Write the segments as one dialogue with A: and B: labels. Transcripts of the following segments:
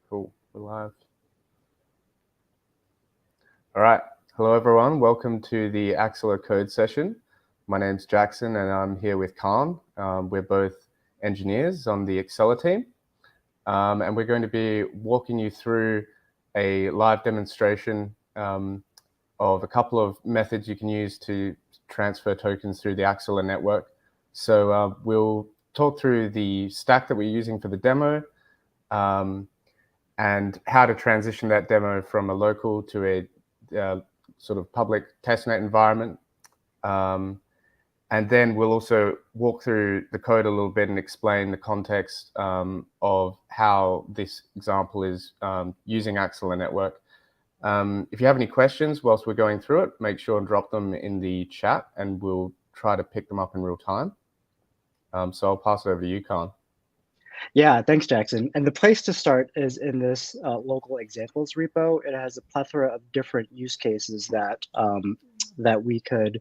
A: Cool, we're live. All right, hello everyone. Welcome to the Axelar code session. My name's Jackson and I'm here with Canh. We're both engineers on the Axelar team. And we're going to be walking you through a live demonstration of a couple of methods you can use to transfer tokens through the Axelar network. So we'll talk through the stack that we're using for the demo, and how to transition that demo from a local to a sort of public testnet environment. And then we'll also walk through the code a little bit and explain the context of how this example is using Axelar network. If you have any questions whilst we're going through it, make sure and drop them in the chat and we'll try to pick them up in real time. So I'll pass it over to you, Canh.
B: Yeah, thanks, Jackson. And the place to start is in this local examples repo. It has a plethora of different use cases that that we could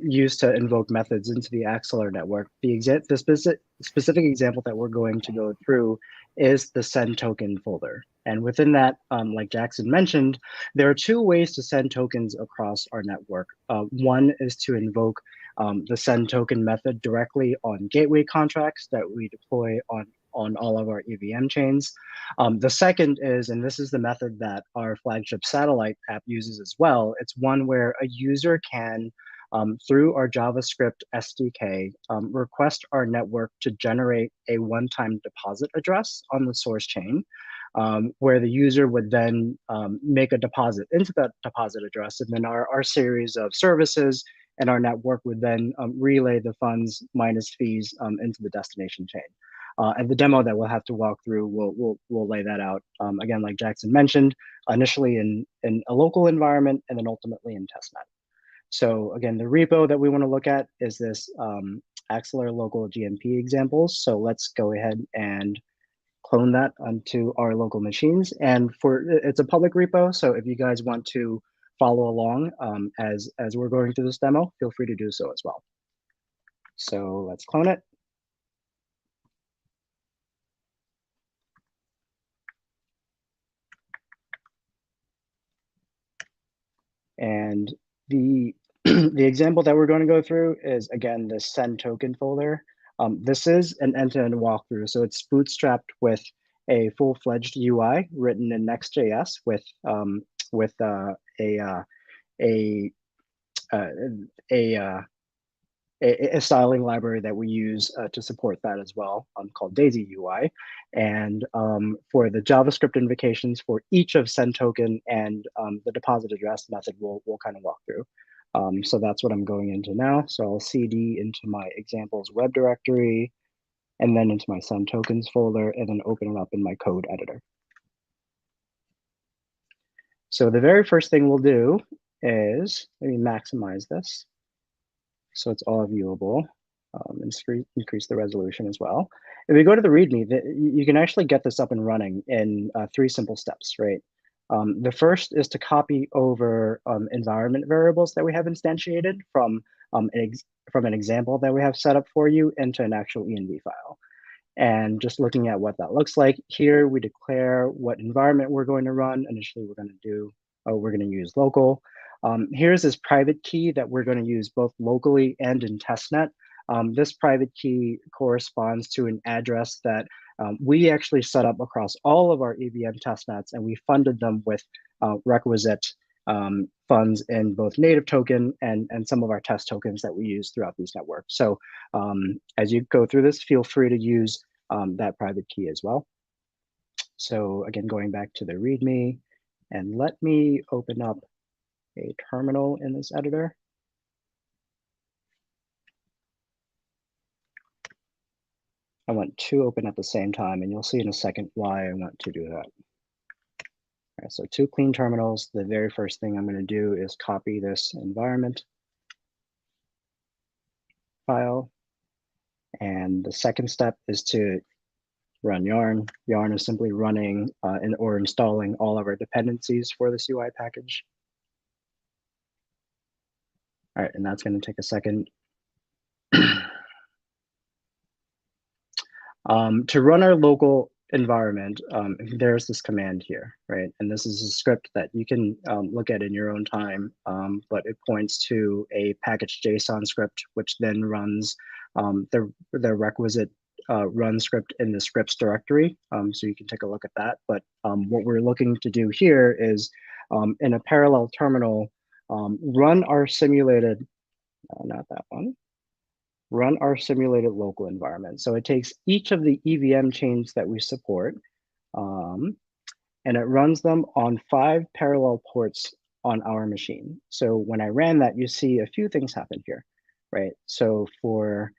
B: use to invoke methods into the Axelar network. The specific example that we're going to go through is the send token folder. And within that, like Jackson mentioned, there are two ways to send tokens across our network. One is to invoke the send token method directly on gateway contracts that we deploy on all of our EVM chains. The second is, and this is the method that our flagship satellite app uses as well, it's one where a user can, through our JavaScript SDK, request our network to generate a one-time deposit address on the source chain, where the user would then make a deposit into that deposit address, and then our series of services and our network would then relay the funds minus fees into the destination chain. And the demo that we'll have to walk through, we'll lay that out. Again, like Jackson mentioned, initially in a local environment and then ultimately in testnet. So again, the repo that we want to look at is this Axelar local GMP examples. So let's go ahead and clone that onto our local machines. And it's a public repo, so if you guys want to follow along as we're going through this demo, feel free to do so as well. So let's clone it. And the example that we're going to go through is, again, the send token folder. This is an end-to-end walkthrough, so it's bootstrapped with a full-fledged UI written in Next.js with a styling library that we use to support that as well, called Daisy UI. And for the JavaScript invocations for each of send token and the deposit address method, we'll kind of walk through. So that's what I'm going into now. So I'll cd into my examples web directory, and then into my send tokens folder, and then open it up in my code editor. So the very first thing we'll do is, let me maximize this so it's all viewable, and increase the resolution as well. If we go to the README, you can actually get this up and running in 3 simple steps, right? The first is to copy over environment variables that we have instantiated from an example that we have set up for you into an actual env file. And just looking at what that looks like, here we declare what environment we're going to run. Initially, we're going to use local. Here's this private key that we're going to use both locally and in testnet. This private key corresponds to an address that we actually set up across all of our EVM testnets, and we funded them with requisite funds in both native token and some of our test tokens that we use throughout these networks. So as you go through this, feel free to use that private key as well. So again, going back to the README, and let me open up a terminal in this editor. I want 2 open at the same time, and you'll see in a second why I want to do that. All right, so 2 clean terminals. The very first thing I'm going to do is copy this environment file. And the second step is to run yarn. Yarn is simply running or installing all of our dependencies for this UI package. All right, and that's going to take a second. To run our local environment, there's this command here, right? And this is a script that you can look at in your own time, but it points to a package JSON script, which then runs the requisite run script in the scripts directory. So you can take a look at that. But what we're looking to do here is in a parallel terminal, run our simulated, not that one, run our simulated local environment. So it takes each of the EVM chains that we support, and it runs them on 5 parallel ports on our machine. So when I ran that, you see a few things happen here, right? So for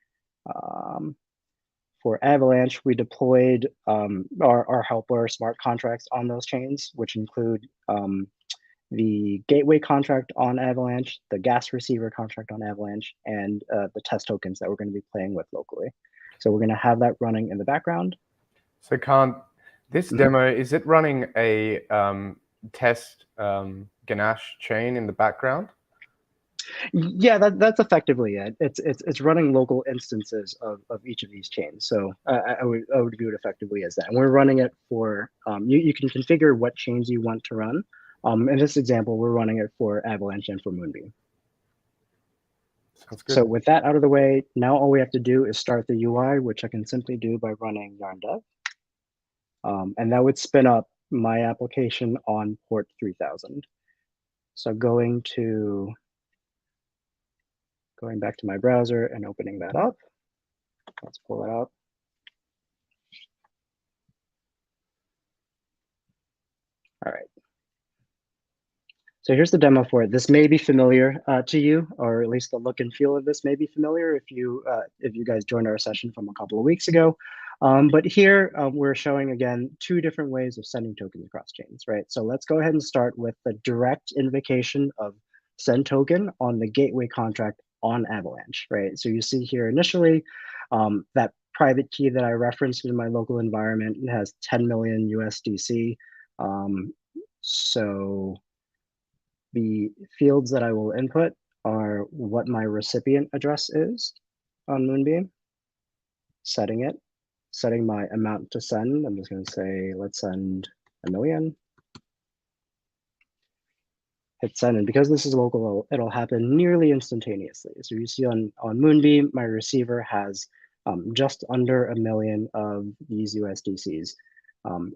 B: Avalanche, we deployed our helper smart contracts on those chains, which include the gateway contract on Avalanche, the gas receiver contract on Avalanche, and the test tokens that we're going to be playing with locally. So we're going to have that running in the background.
A: So Canh, this demo, is it running a test Ganache chain in the background?
B: Yeah, that's effectively it. It's running local instances of each of these chains. So I would view it effectively as that. And we're running it for, you can configure what chains you want to run. In this example, we're running it for Avalanche and for Moonbeam.
A: Sounds good.
B: So with that out of the way, now all we have to do is start the UI, which I can simply do by running yarn dev. And that would spin up my application on port 3000. So going back to my browser and opening that up. Let's pull it out. All right. So here's the demo for it. This may be familiar to you, or at least the look and feel of this may be familiar if you guys joined our session from a couple of weeks ago. But here we're showing, again, 2 different ways of sending tokens across chains, right? So let's go ahead and start with the direct invocation of send token on the gateway contract on Avalanche, right? So you see here initially that private key that I referenced in my local environment has 10 million USDC. So the fields that I will input are what my recipient address is on Moonbeam, setting my amount to send. I'm just going to say, let's send 1 million. Hit send, and because this is local, it'll happen nearly instantaneously. So you see on Moonbeam, my receiver has just under 1 million of these USDCs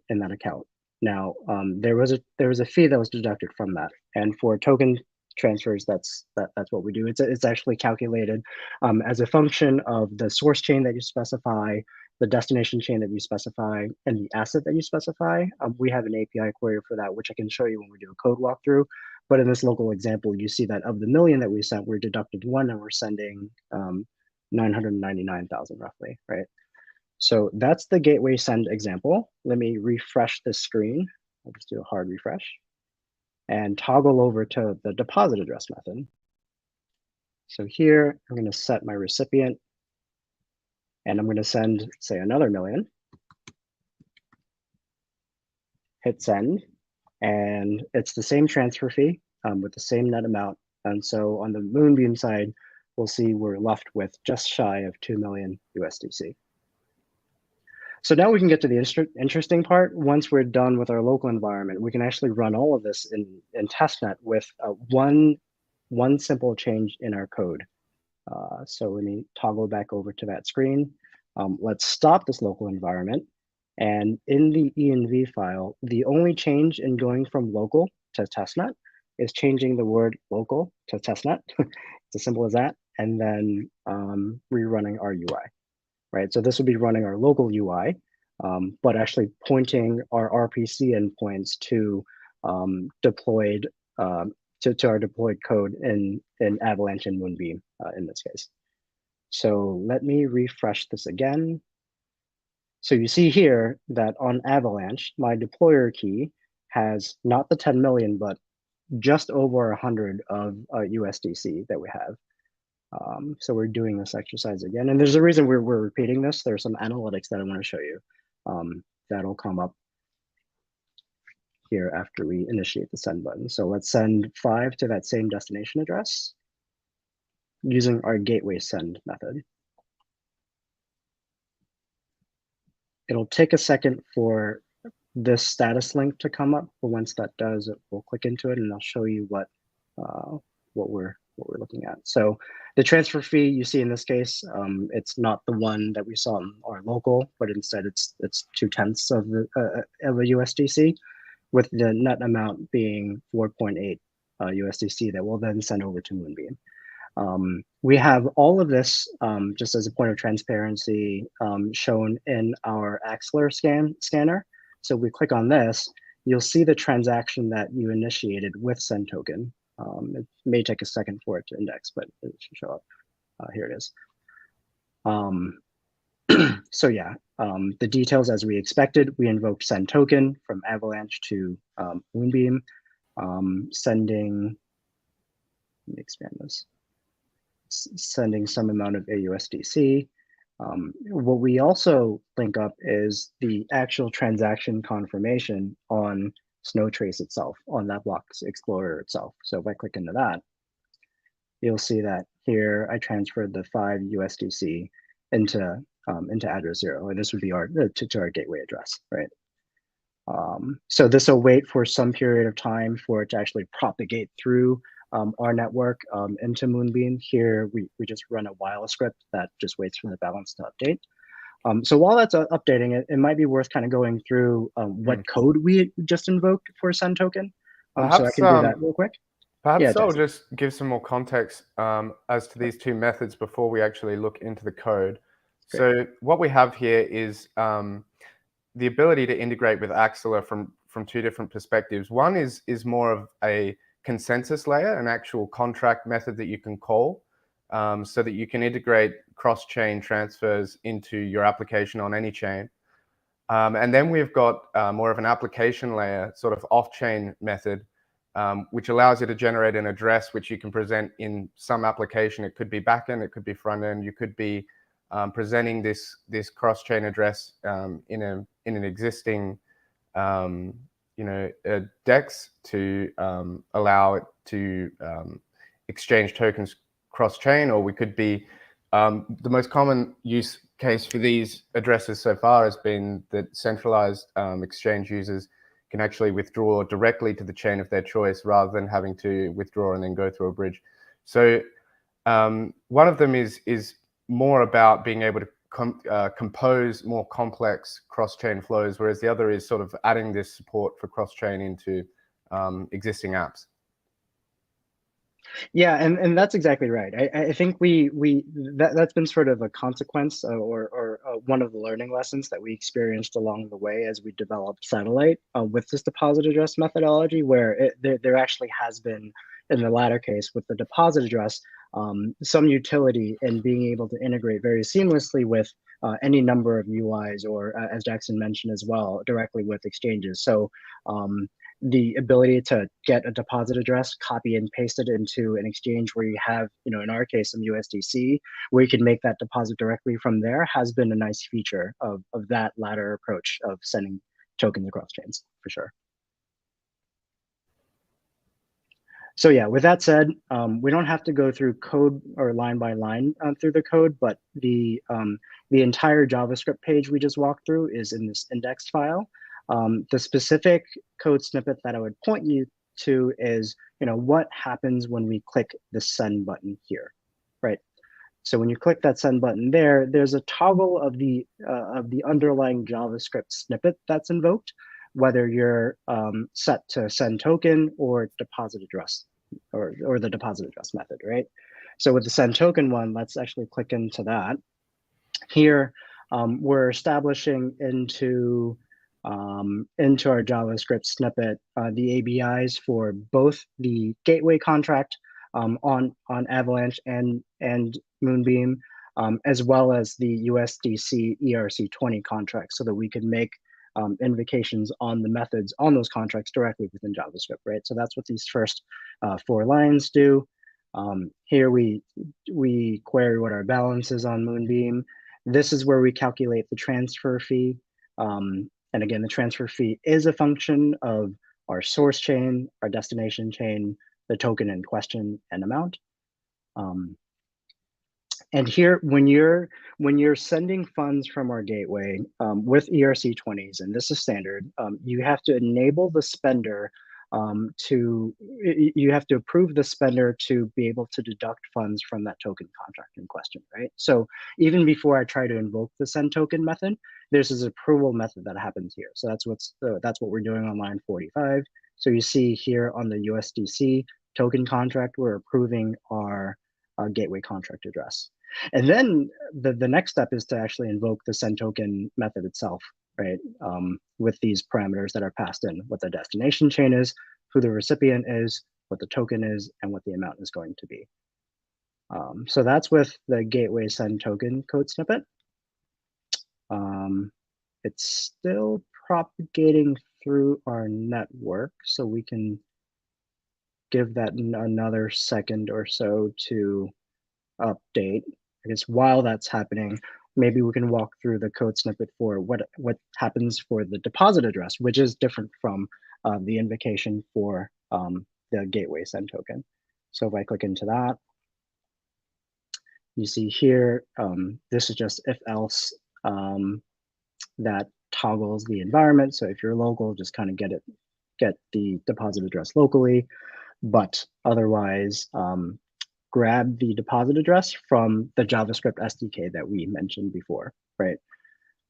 B: in that account. Now, there was a fee that was deducted from that, and for token transfers, that's what we do. It's actually calculated as a function of the source chain that you specify, the destination chain that you specify, and the asset that you specify. We have an API query for that, which I can show you when we do a code walkthrough. But in this local example, you see that of the 1 million that we sent, we're deducted 1, and we're sending 999,000 roughly, right? So that's the gateway send example. Let me refresh this screen. I'll just do a hard refresh and toggle over to the deposit address method. So here, I'm going to set my recipient, and I'm going to send, say, another 1 million. Hit send, and it's the same transfer fee with the same net amount. And so on the Moonbeam side, we'll see we're left with just shy of 2 million USDC. So now we can get to the interesting part. Once we're done with our local environment, we can actually run all of this in testnet with one simple change in our code. So let me toggle back over to that screen. Let's stop this local environment. And in the env file, the only change in going from local to testnet is changing the word local to testnet. It's as simple as that. And then rerunning our UI. Right, so this would be running our local UI, but actually pointing our RPC endpoints to deployed to our deployed code in Avalanche and Moonbeam in this case. So let me refresh this again. So you see here that on Avalanche, my deployer key has not the 10 million, but just over 100 of USDC that we have. So we're doing this exercise again, and there's a reason we're repeating this. There's some analytics that I want to show you that'll come up here after we initiate the send button. So let's send 5 to that same destination address using our gateway send method. It'll take a second for this status link to come up, but once that does, we'll click into it and I'll show you what we're looking at. So the transfer fee you see in this case, it's not the one that we saw in our local, but instead it's 0.2 of a USDC, with the net amount being 4.8 USDC that we'll then send over to Moonbeam. We have all of this, just as a point of transparency, shown in our Axelar scanner. So if we click on this, you'll see the transaction that you initiated with SendToken. It may take a second for it to index, but it should show up. Here it is. So yeah, the details as we expected, we invoked SendToken from Avalanche to Moonbeam, sending, let me expand this, sending some amount of AUSDC. What we also link up is the actual transaction confirmation on Snowtrace itself, on that Blocks Explorer itself. So if I click into that, you'll see that here I transferred the 5 USDC into address 0, or this would be our to our gateway address, right? So this will wait for some period of time for it to actually propagate through our network into Moonbeam. Here we just run a while script that just waits for the balance to update. So while that's updating, it might be worth kind of going through what code we just invoked for SendToken. So I can do that real quick.
A: Perhaps I'll just give some more context as to these two methods before we actually look into the code. Great. So what we have here is the ability to integrate with Axelar from two different perspectives. One is more of a consensus layer, an actual contract method that you can call, so that you can integrate cross-chain transfers into your application on any chain. And then we've got more of an application layer, sort of off-chain method, which allows you to generate an address which you can present in some application. It could be backend, it could be front-end, you could be presenting this cross-chain address in an existing DEX to allow it to exchange tokens cross-chain, or we could be, the most common use case for these addresses so far has been that centralized exchange users can actually withdraw directly to the chain of their choice rather than having to withdraw and then go through a bridge. So one of them is more about being able to compose more complex cross-chain flows, whereas the other is sort of adding this support for cross-chain into existing apps.
B: Yeah, and that's exactly right. I think that's been sort of a consequence or one of the learning lessons that we experienced along the way as we developed Satellite with this deposit address methodology, where there actually has been, in the latter case with the deposit address, some utility in being able to integrate very seamlessly with any number of UIs, or as Jackson mentioned as well, directly with exchanges. So the ability to get a deposit address, copy and paste it into an exchange where you have, in our case, some USDC, where you can make that deposit directly from there, has been a nice feature of that latter approach of sending tokens across chains, for sure. So yeah, with that said, we don't have to go through code or line by line through the code, but the entire JavaScript page we just walked through is in this indexed file. The specific code snippet that I would point you to is, what happens when we click the send button here, right? So when you click that send button there's a toggle of the underlying JavaScript snippet that's invoked, whether you're set to send token or deposit address, or the deposit address method, right? So with the send token one, let's actually click into that. Here, we're establishing into our JavaScript snippet the ABIs for both the gateway contract on Avalanche and Moonbeam, as well as the USDC ERC20 contract, so that we can make invocations on the methods on those contracts directly within JavaScript, right? So that's what these first 4 lines do. Here we query what our balance is on Moonbeam. This is where we calculate the transfer fee. And again, the transfer fee is a function of our source chain, our destination chain, the token in question, and amount. And here, when you're sending funds from our gateway with ERC20s, and this is standard, you have to enable the spender you have to approve the spender to be able to deduct funds from that token contract in question, right? So even before I try to invoke the send token method, there's this approval method that happens here. So that's what we're doing on line 45. So you see here on the USDC token contract, we're approving our gateway contract address. And then the next step is to actually invoke the send token method itself, right? With these parameters that are passed in, what the destination chain is, who the recipient is, what the token is, and what the amount is going to be. So that's with the gateway send token code snippet. It's still propagating through our network, so we can give that another second or so to update. I guess while that's happening, maybe we can walk through the code snippet for what happens for the deposit address, which is different from the invocation for the gateway send token. So if I click into that, you see here, this is just if else that toggles the environment. So if you're local, just kind of get the deposit address locally, but otherwise, grab the deposit address from the JavaScript SDK that we mentioned before, right?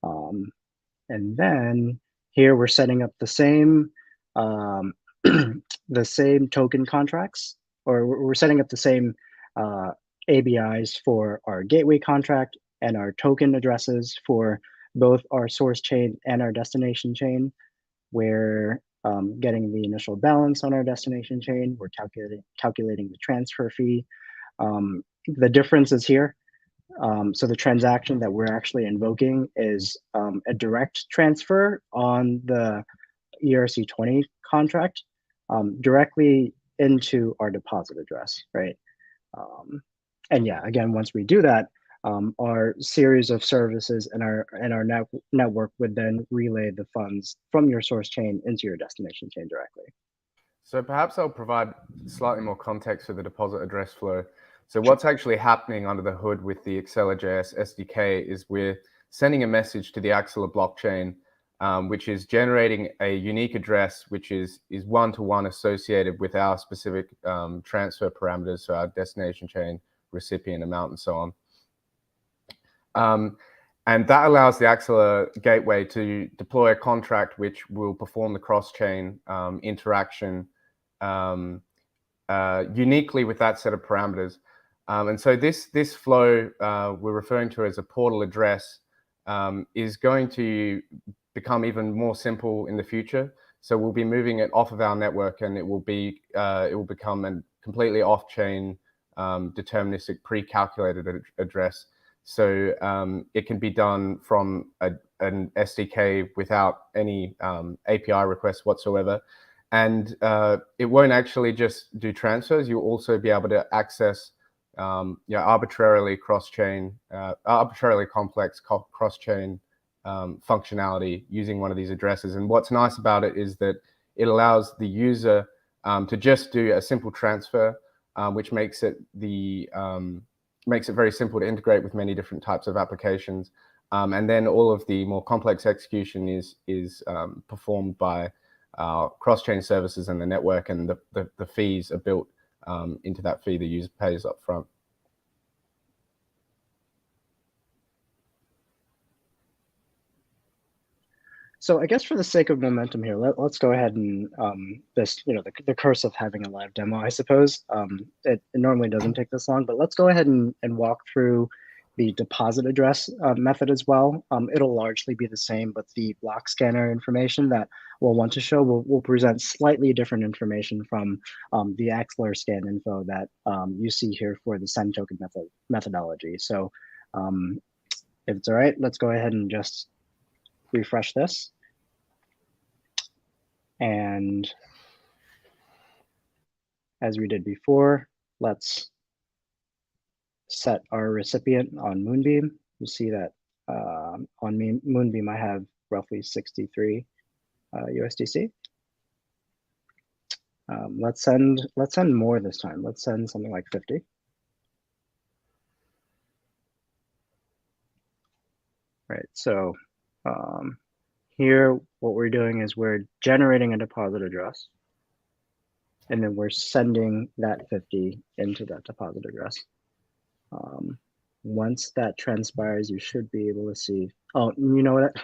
B: And then here we're setting up the same the same token contracts, or we're setting up the same ABIs for our gateway contract and our token addresses for both our source chain and our destination chain. We're getting the initial balance on our destination chain. We're calculating the transfer fee. The difference is here. So the transaction that we're actually invoking is a direct transfer on the ERC20 contract directly into our deposit address, right? And yeah, again, once we do that, our series of services and our network would then relay the funds from your source chain into your destination chain directly.
A: So perhaps I'll provide slightly more context for the deposit address flow. So what's actually happening under the hood with the Axelar.js SDK is we're sending a message to the Axelar blockchain, which is generating a unique address, which is one-to-one associated with our specific transfer parameters, so our destination chain, recipient amount, and so on. And that allows the Axelar gateway to deploy a contract which will perform the cross-chain interaction uniquely with that set of parameters. And so this flow we're referring to as a portal address is going to become even more simple in the future. So we'll be moving it off of our network, and it will become a completely off-chain deterministic pre-calculated address. So it can be done from an SDK without any API requests whatsoever. And it won't actually just do transfers. You'll also be able to access arbitrarily cross-chain, arbitrarily complex cross-chain functionality using one of these addresses. And what's nice about it is that it allows the user to just do a simple transfer, which makes it very simple to integrate with many different types of applications. And then all of the more complex execution is performed by cross-chain services and the network, and the fees are built into that fee the user pays up front.
B: So I guess for the sake of momentum here, let's go ahead and the curse of having a live demo, I suppose. It normally doesn't take this long, but let's go ahead and walk through the deposit address method as well. It'll largely be the same, but the block scanner information that we'll want to show will present slightly different information from the Axelar scan info that you see here for the send token methodology. So if it's all right, let's go ahead and just refresh this. And as we did before, let's set our recipient on Moonbeam. You see that on Moonbeam, I have roughly 63 USDC. Let's send more this time. Let's send something like 50. right? So here, what we're doing is we're generating a deposit address, and then we're sending that 50 into that deposit address. Once that transpires, you should be able to see, oh, you know what?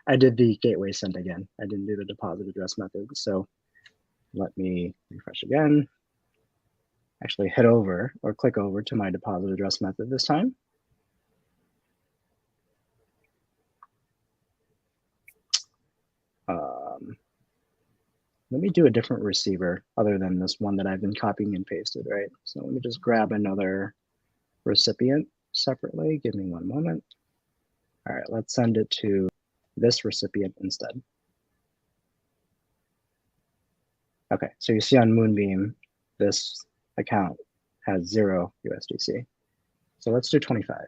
B: I did the gateway send again. I didn't do the deposit address method. So let me refresh again. Actually head over or click over to my deposit address method this time. Let me do a different receiver other than this one that I've been copying and pasted, right? So let me just grab another recipient separately. Give me one moment. All right, let's send it to this recipient instead. Okay, so you see on Moonbeam, this account has 0 USDC. So let's do 25.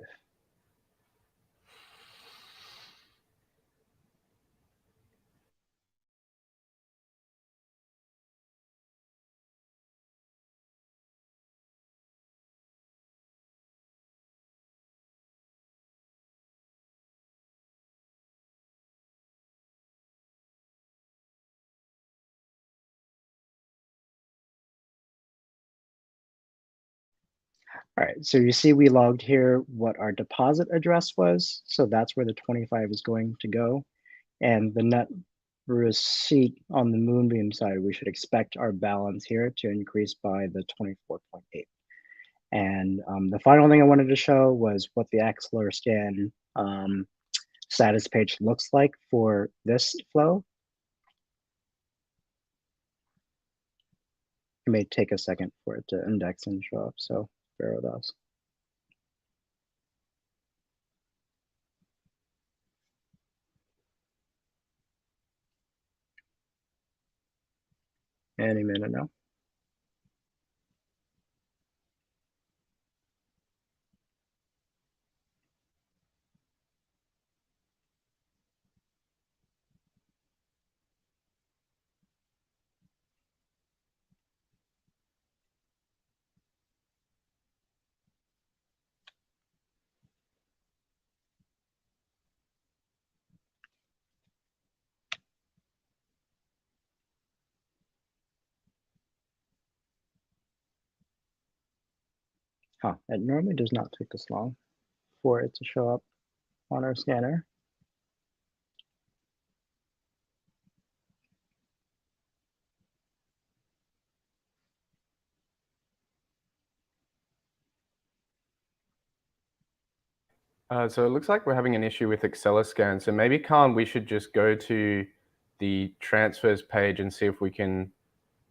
B: All right, so you see we logged here what our deposit address was. So that's where the 25 is going to go. And the net receipt on the Moonbeam side, we should expect our balance here to increase by the 24.8. And the final thing I wanted to show was what the Axelar scan status page looks like for this flow. It may take a second for it to index and show up, so bear with us. Any minute now. Huh, it normally does not take this long for it to show up on our scanner.
A: So it looks like we're having an issue with Axelar scan. So maybe, Khan, we should just go to the transfers page and see if we can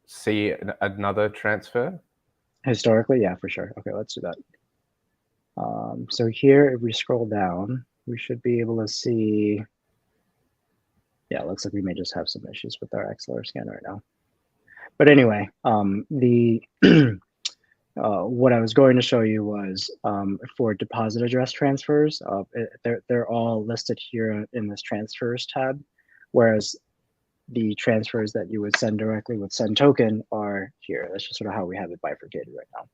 A: see another transfer.
B: Historically, yeah, for sure. Okay, let's do that. So here, if we scroll down, we should be able to see, yeah, it looks like we may just have some issues with our Axelar scan right now. But anyway, what I was going to show you was for deposit address transfers, they're all listed here in this transfers tab, whereas the transfers that you would send directly with send token are here. That's just sort of how we have it bifurcated right now.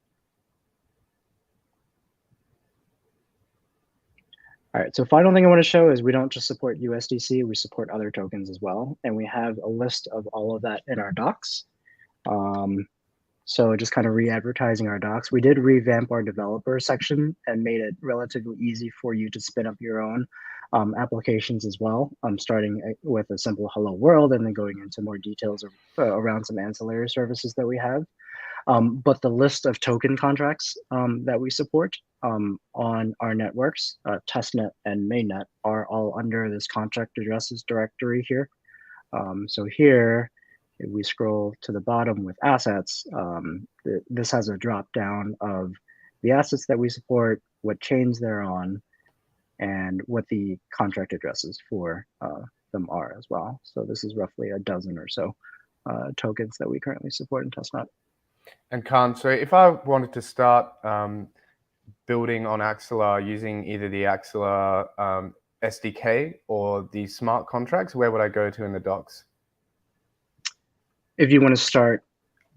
B: All right, so final thing I want to show is we don't just support USDC, we support other tokens as well. And we have a list of all of that in our docs. So just kind of re-advertising our docs. We did revamp our developer section and made it relatively easy for you to spin up your own applications as well, starting with a simple hello world and then going into more details around some ancillary services that we have. But the list of token contracts that we support on our networks, testnet and mainnet, are all under this contract addresses directory here. So here, if we scroll to the bottom with assets, this has a drop down of the assets that we support, what chains they're on, and what the contract addresses for them are as well. So this is roughly a dozen or so tokens that we currently support in testnet.
A: And Khan, so if I wanted to start building on Axelar using either the Axelar SDK or the smart contracts, where would I go to in the docs?
B: If you want to start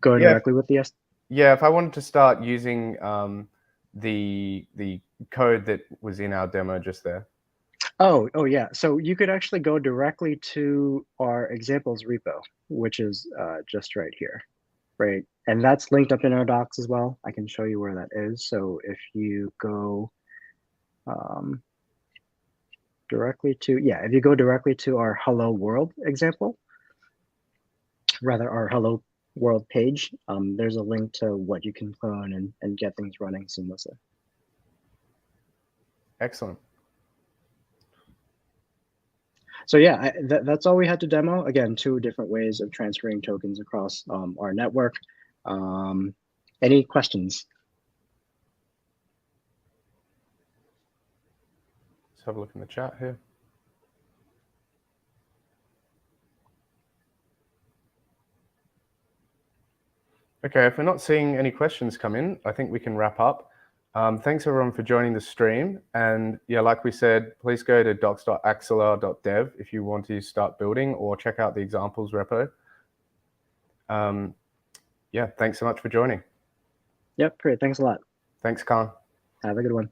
B: going directly with the
A: Yeah, if I wanted to start using the code that was in our demo just there.
B: Oh yeah. So you could actually go directly to our examples repo, which is just right here, right? And that's linked up in our docs as well. I can show you where that is. So if you go directly to, if you go directly to our hello world example, rather our hello world page, there's a link to what you can clone and get things running seamlessly.
A: Excellent.
B: So yeah, that's all we had to demo. Again, 2 different ways of transferring tokens across our network. Any questions?
A: Let's have a look in the chat here. Okay, if we're not seeing any questions come in, I think we can wrap up. Thanks everyone for joining the stream. And yeah, like we said, please go to docs.axelar.dev if you want to start building, or check out the examples repo. Yeah, thanks so much for joining.
B: Yep, great. Thanks a lot.
A: Thanks, Khan.
B: Have a good one.